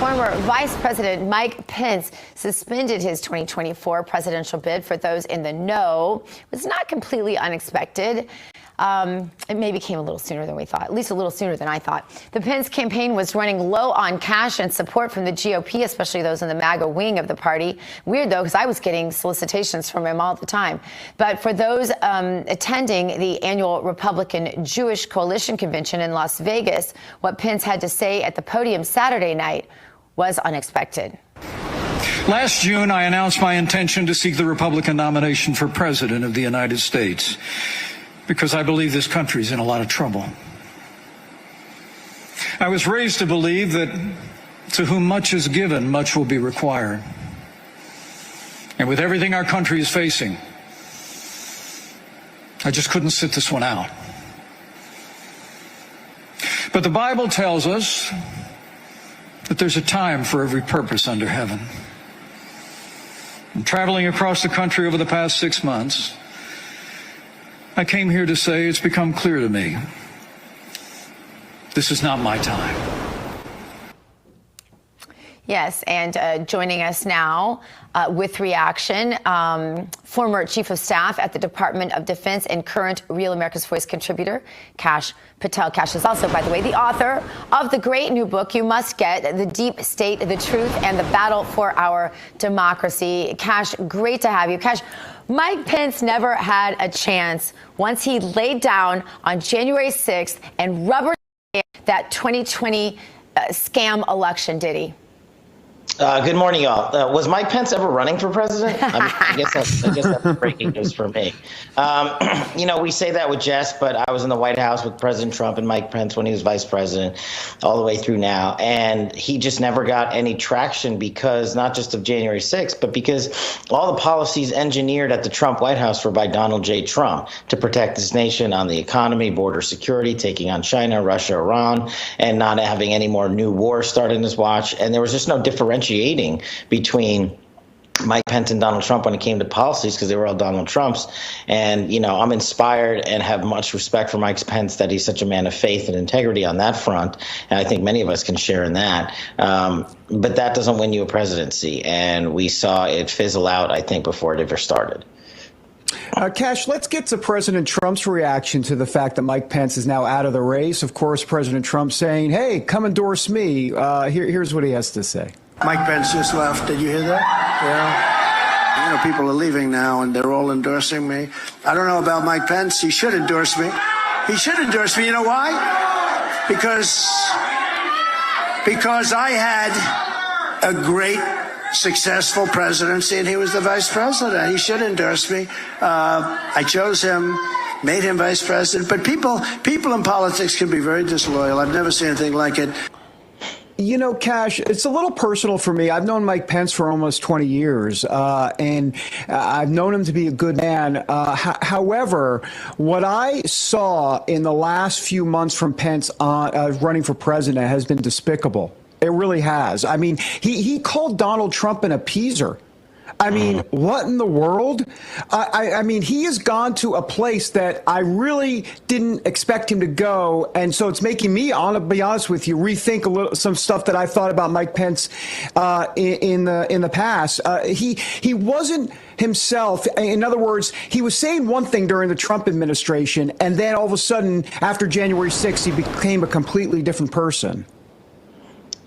Former Vice President Mike Pence suspended his 2024 presidential bid. For those in the know, it was not completely unexpected. It maybe came a little sooner than we thought, at least a little sooner than I thought. The Pence campaign was running low on cash and support from the GOP, especially those in the MAGA wing of the party. Weird, though, because I was getting solicitations from him all the time. But for those attending the annual Republican Jewish Coalition Convention in Las Vegas, what Pence had to say at the podium Saturday night was unexpected. Last June, I announced my intention to seek the Republican nomination for President of the United States, because I believe this country is in a lot of trouble. I was raised to believe that to whom much is given, much will be required. And with everything our country is facing, I just couldn't sit this one out. But the Bible tells us that there's a time for every purpose under heaven. And traveling across the country over the past 6 months, I came here to say it's become clear to me this is not my time. Yes, and joining us now with reaction, former Chief of Staff at the Department of Defense and current Real America's Voice contributor, Kash Patel. Kash is also, by the way, the author of the great new book you must get, The Deep State, the Truth, and the Battle for Our Democracy. Kash, great to have you. Kash, Mike Pence never had a chance once he laid down on January 6th and rubber that 2020 scam election, did he? Good morning, y'all. Was Mike Pence ever running for president? I guess that's breaking news for me. We say that with jest, but I was in the White House with President Trump and Mike Pence when he was vice president all the way through now. And he just never got any traction because not just of January 6th, but because all the policies engineered at the Trump White House were by Donald J. Trump to protect this nation on the economy, border security, taking on China, Russia, Iran, and not having any more new wars started in his watch. And there was just no differentiating between Mike Pence and Donald Trump when it came to policies because they were all Donald Trump's. And, I'm inspired and have much respect for Mike Pence that he's such a man of faith and integrity on that front. And I think many of us can share in that. But that doesn't win you a presidency. And we saw it fizzle out, I think, before it ever started. Kash, let's get to President Trump's reaction to the fact that Mike Pence is now out of the race. Of course, President Trump saying, hey, come endorse me. Here's what he has to say. Mike Pence just left. Did you hear that? Yeah. People are leaving now, and they're all endorsing me. I don't know about Mike Pence. He should endorse me. He should endorse me. You know why? Because I had a great, successful presidency, and he was the vice president. He should endorse me. I chose him, made him vice president. But people in politics can be very disloyal. I've never seen anything like it. Kash, it's a little personal for me. I've known Mike Pence for almost 20 years, and I've known him to be a good man. However, what I saw in the last few months from Pence running for president has been despicable. It really has. I mean, he called Donald Trump an appeaser. I mean, what in the world? I mean, he has gone to a place that I really didn't expect him to go. And so it's making me, to be honest with you, rethink some stuff that I thought about Mike Pence in the past. He wasn't himself. In other words, he was saying one thing during the Trump administration, and then all of a sudden, after January 6th, he became a completely different person.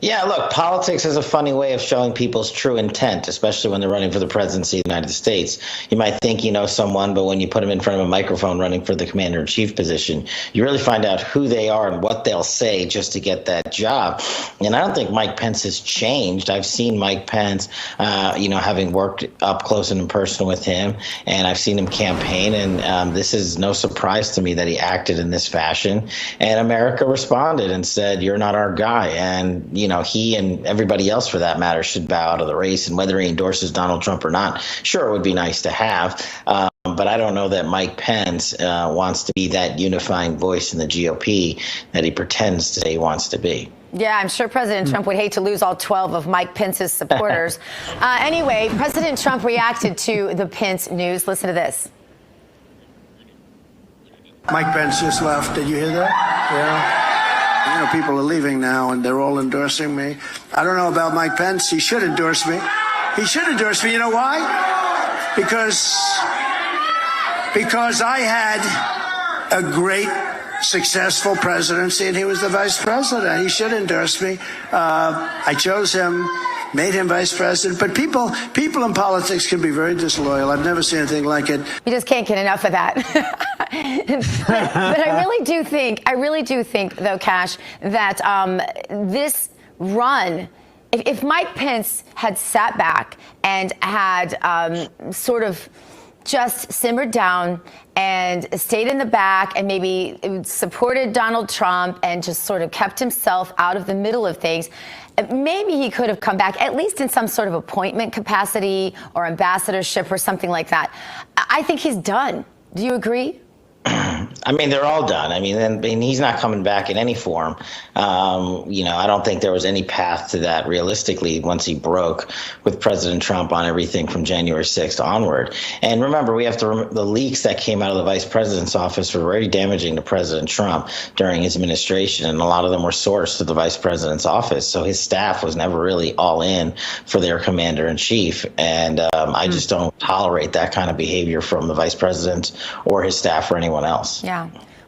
Yeah, look, politics is a funny way of showing people's true intent, especially when they're running for the presidency of the United States. You might think you know someone, but when you put them in front of a microphone running for the commander-in-chief position, you really find out who they are and what they'll say just to get that job. And I don't think Mike Pence has changed. I've seen Mike Pence, having worked up close and personal with him, and I've seen him campaign, and this is no surprise to me that he acted in this fashion. And America responded and said, you're not our guy. And, he and everybody else, for that matter, should bow out of the race. And whether he endorses Donald Trump or not, sure, it would be nice to have. But I don't know that Mike Pence wants to be that unifying voice in the GOP that he pretends to say he wants to be. Yeah, I'm sure President Trump would hate to lose all 12 of Mike Pence's supporters. Anyway, President Trump reacted to the Pence news. Listen to this. Mike Pence just left. Did you hear that? Yeah. People are leaving now, and they're all endorsing me. I don't know about Mike Pence. He should endorse me. He should endorse me. You know why? Because I had a great, successful presidency, and he was the vice president. He should endorse me. I chose him, made him vice president. But people in politics can be very disloyal. I've never seen anything like it. You just can't get enough of that. but I really do think, though, Kash, that this run, if Mike Pence had sat back and had sort of just simmered down and stayed in the back and maybe supported Donald Trump and just sort of kept himself out of the middle of things, maybe he could have come back, at least in some sort of appointment capacity or ambassadorship or something like that. I think he's done. Do you agree? I mean, they're all done. I mean, and he's not coming back in any form. I don't think there was any path to that realistically once he broke with President Trump on everything from January 6th onward. And remember, we have to the leaks that came out of the vice president's office were very damaging to President Trump during his administration. And a lot of them were sourced to the vice president's office. So his staff was never really all in for their commander in chief. And I just don't tolerate that kind of behavior from the vice president or his staff or anyone else. Yeah.